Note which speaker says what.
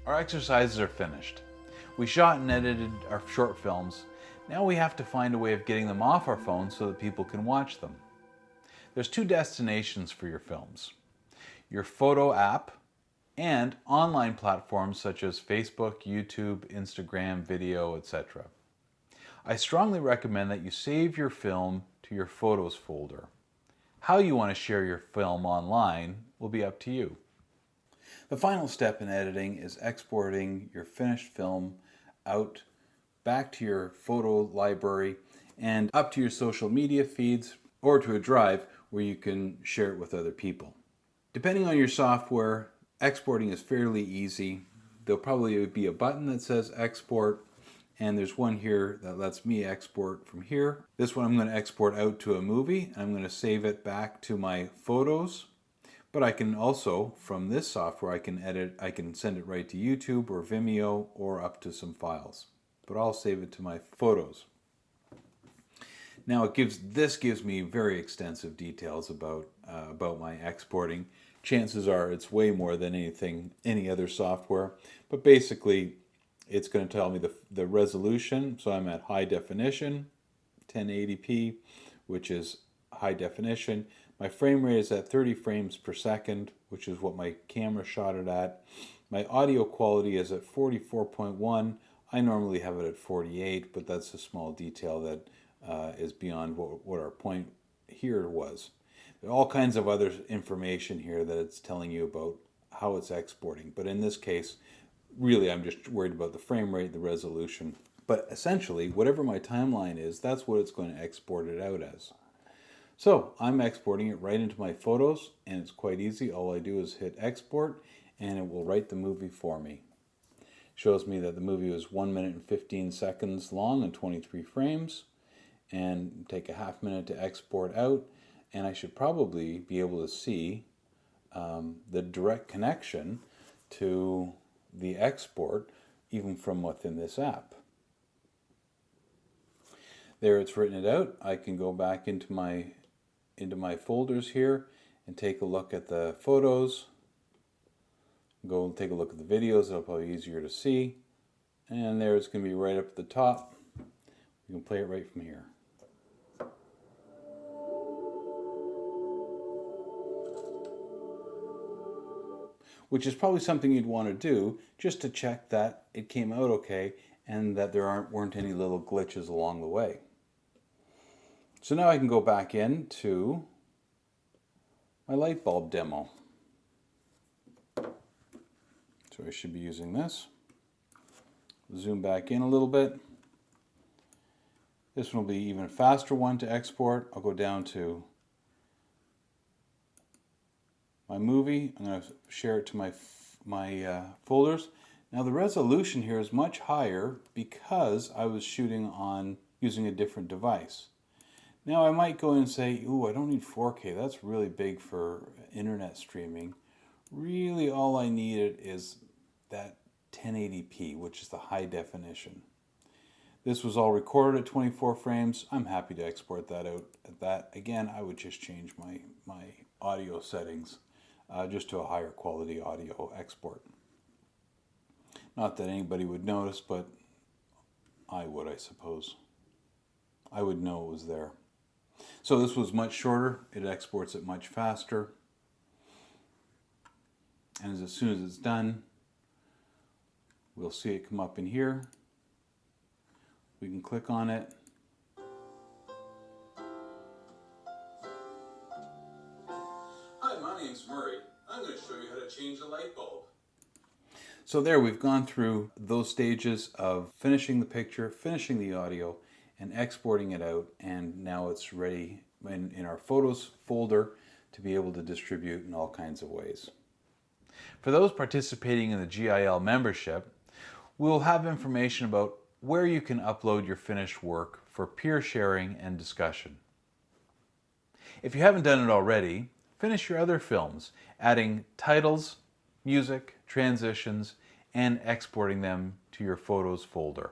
Speaker 1: Our exercises are finished. We shot and edited our short films. Now we have to find a way of getting them off our phones so that people can watch them. There's two destinations for your films: your photo app and online platforms such as Facebook, YouTube, Instagram, video, etc. I strongly recommend that you save your film to your photos folder. How you want to share your film online will be up to you. The final step in editing is exporting your finished film out back to your photo library and up to your social media feeds or to a drive where you can share it with other people. Depending on your software, exporting is fairly easy. There'll probably be a button that says export, and there's one here that lets me export from here. This one I'm going to export out to a movie. I'm going to save it back to my photos. But I can also, from this software, I can send it right to YouTube or Vimeo or up to some files. But I'll save it to my photos. Now this gives me very extensive details about my exporting. Chances are it's way more than any other software. But basically, it's going to tell me the resolution. So I'm at high definition, 1080p, which is high definition. My frame rate is at 30 frames per second, which is what my camera shot it at. My audio quality is at 44.1. I normally have it at 48, but that's a small detail that is beyond what our point here was. There are all kinds of other information here that it's telling you about how it's exporting. But in this case, really I'm just worried about the frame rate, the resolution. But essentially, whatever my timeline is, that's what it's going to export it out as. So I'm exporting it right into my photos, and it's quite easy. All I do is hit export, and it will write the movie for me. It shows me that the movie was 1 minute and 15 seconds long and 23 frames, and take a half minute to export out. And I should probably be able to see the direct connection to the export, even from within this app. There, it's written it out. I can go back into my folders here and take a look at the photos. Go and take a look at the videos. It'll probably be easier to see. And there, it's going to be right up at the top. You can play it right from here. Which is probably something you'd want to do just to check that it came out okay and that there weren't any little glitches along the way. So now I can go back into my light bulb demo. So I should be using this. Zoom back in a little bit. This one will be even faster one to export. I'll go down to my movie. I'm going to share it to my folders. Now the resolution here is much higher because I was shooting on using a different device. Now I might go and say, ooh, I don't need 4K. That's really big for internet streaming. Really all I needed is that 1080p, which is the high definition. This was all recorded at 24 frames. I'm happy to export that out at that. Again, I would just change my audio settings just to a higher quality audio export. Not that anybody would notice, but I would, I suppose. I would know it was there. So this was much shorter. It exports it much faster. And as soon as it's done, we'll see it come up in here. We can click on it. Hi, my name's Murray. I'm going to show you how to change a light bulb. So there, we've gone through those stages of finishing the picture, finishing the audio, and exporting it out, and now it's ready in our photos folder to be able to distribute in all kinds of ways. For those participating in the GIL membership, we'll have information about where you can upload your finished work for peer sharing and discussion. If you haven't done it already, finish your other films, adding titles, music, transitions, and exporting them to your photos folder.